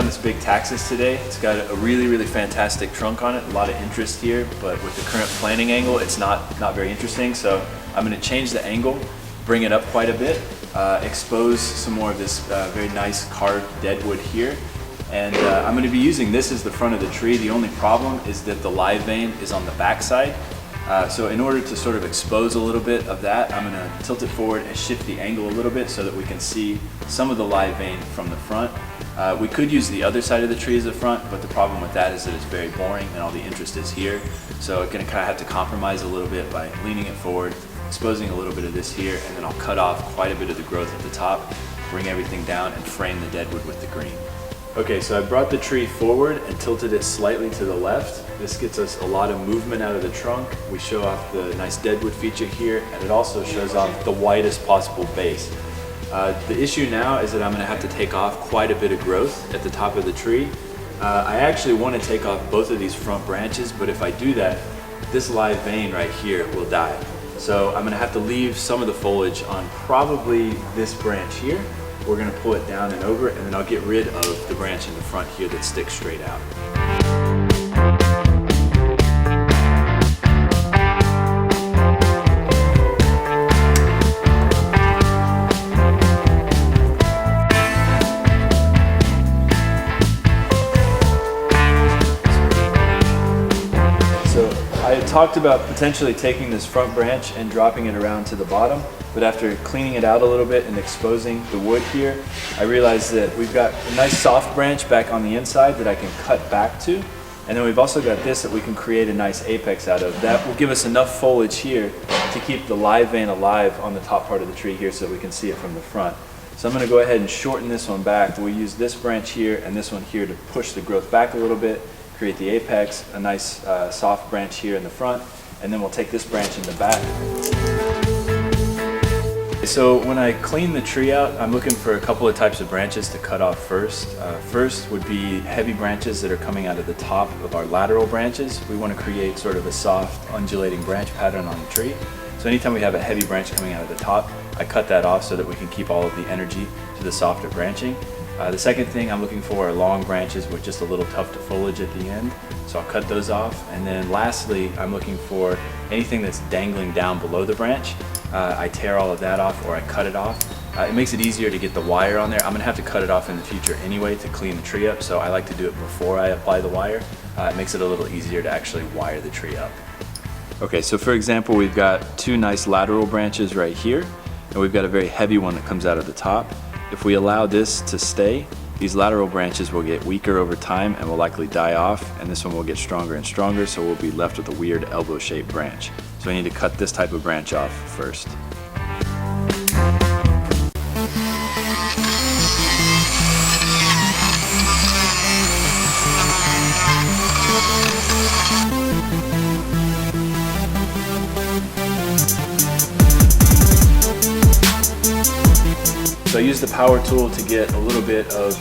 on this big Taxus today. It's got a really fantastic trunk on it, a lot of interest here, but with the current planting angle, it's not very interesting. So I'm gonna change the angle, bring it up quite a bit, expose some more of this very nice carved deadwood here. And I'm gonna be using this as the front of the tree. The only problem is that the live vein is on the back side. So in order to sort of expose a little bit of that, I'm gonna tilt it forward and shift the angle a little bit so that we can see some of the live vein from the front. We could use the other side of the tree as the front, but the problem with that is that it's very boring and all the interest is here. So I'm gonna kind of have to compromise a little bit by leaning it forward, exposing a little bit of this here, and then I'll cut off quite a bit of the growth at the top, bring everything down and frame the deadwood with the green. Okay, so I brought the tree forward and tilted it slightly to the left. This gets us a lot of movement out of the trunk. We show off the nice deadwood feature here, and it also shows off the widest possible base. The issue now is that I'm gonna have to take off quite a bit of growth at the top of the tree. I actually wanna take off both of these front branches, but if I do that, this live vein right here will die. So I'm gonna have to leave some of the foliage on probably this branch here. We're gonna pull it down and over, and then I'll get rid of the branch in the front here that sticks straight out. I talked about potentially taking this front branch and dropping it around to the bottom, but after cleaning it out a little bit and exposing the wood here, I realized that we've got a nice soft branch back on the inside that I can cut back to, and then we've also got this that we can create a nice apex out of. That will give us enough foliage here to keep the live vein alive on the top part of the tree here so that we can see it from the front. So I'm going to go ahead and shorten this one back. We'll use this branch here and this one here to push the growth back a little bit, create the apex, a nice soft branch here in the front, and then we'll take this branch in the back. So when I clean the tree out, I'm looking for a couple of types of branches to cut off first. First would be heavy branches that are coming out of the top of our lateral branches. We want to create sort of a soft undulating branch pattern on the tree. So anytime we have a heavy branch coming out of the top, I cut that off so that we can keep all of the energy to the softer branching. The second thing I'm looking for are long branches with just a little tuft of foliage at the end. So I'll cut those off. And then lastly, I'm looking for anything that's dangling down below the branch. I tear all of that off or I cut it off. It makes it easier to get the wire on there. I'm gonna have to cut it off in the future anyway to clean the tree up, so I like to do it before I apply the wire. It makes it a little easier to actually wire the tree up. Okay, so for example, we've got two nice lateral branches right here, and we've got a very heavy one that comes out of the top. If we allow this to stay, these lateral branches will get weaker over time and will likely die off, and this one will get stronger and stronger, so we'll be left with a weird elbow-shaped branch. So I need to cut this type of branch off first. So I use the power tool to get a little bit of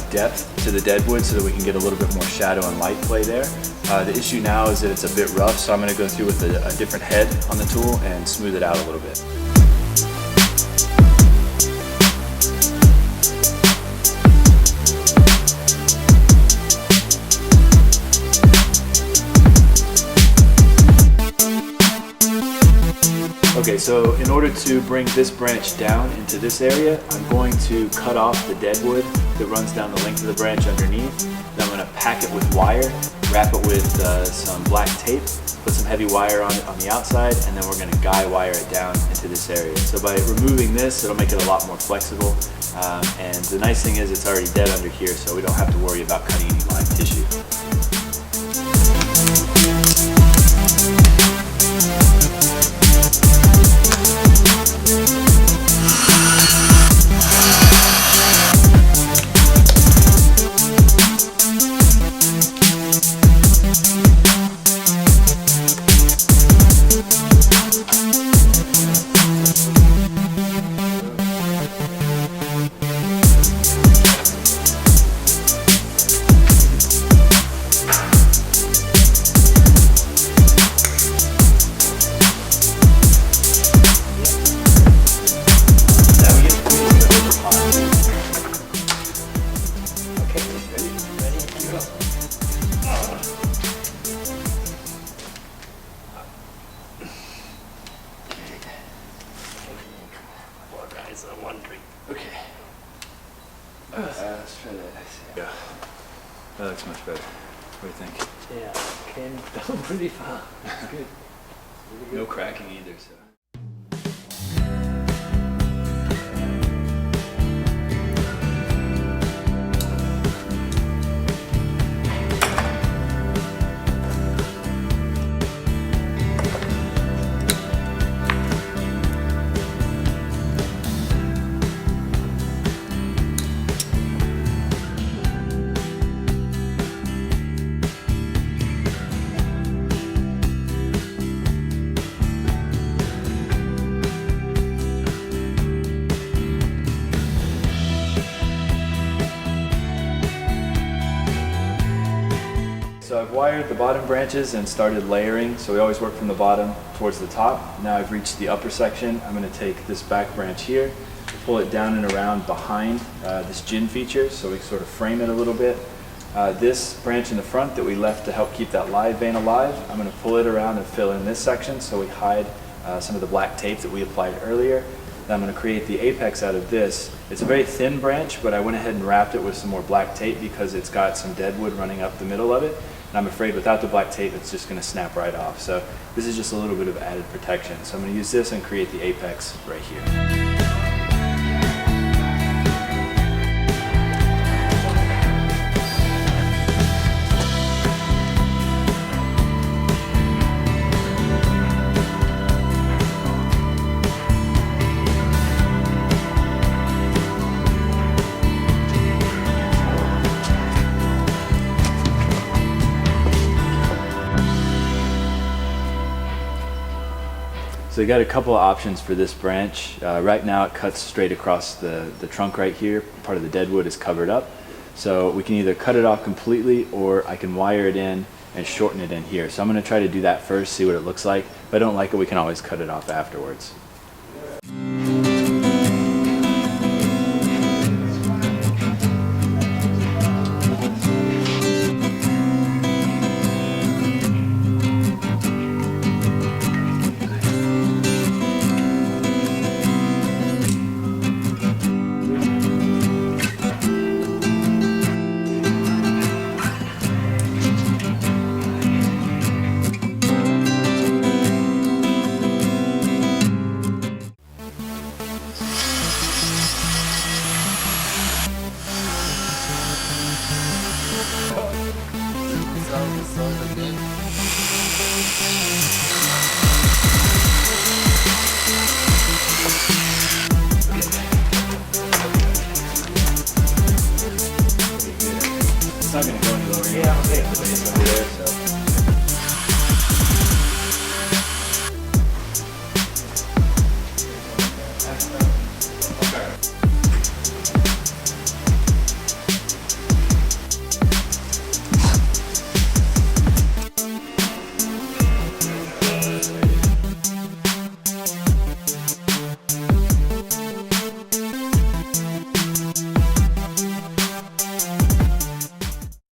depth to the deadwood so that we can get a little bit more shadow and light play there. The issue now is that it's a bit rough, so I'm going to go through with a different head on the tool and smooth it out a little bit. Okay, so in order to bring this branch down into this area, I'm going to cut off the deadwood that runs down the length of the branch underneath. Then I'm going to pack it with wire, wrap it with some black tape, put some heavy wire on it on the outside, and then we're going to guy wire it down into this area. So by removing this, it'll make it a lot more flexible. And the nice thing is it's already dead under here, so we don't have to worry about cutting any live tissue. That looks much better. What do you think? Yeah, came down pretty far. It's good. Really good. No cracking either, so. So I've wired the bottom branches and started layering. So we always work from the bottom towards the top. Now I've reached the upper section. I'm going to take this back branch here, pull it down and around behind this gin feature so we sort of frame it a little bit. This branch in the front that we left to help keep that live vein alive, I'm going to pull it around and fill in this section so we hide some of the black tape that we applied earlier. Then I'm going to create the apex out of this. It's a very thin branch, but I went ahead and wrapped it with some more black tape because it's got some deadwood running up the middle of it. And I'm afraid without the black tape, it's just going to snap right off. So this is just a little bit of added protection. So I'm going to use this and create the apex right here. So you got a couple of options for this branch. Right now it cuts straight across the trunk right here. Part of the deadwood is covered up. So we can either cut it off completely or I can wire it in and shorten it in here. So I'm going to try to do that first, see what it looks like. If I don't like it, we can always cut it off afterwards.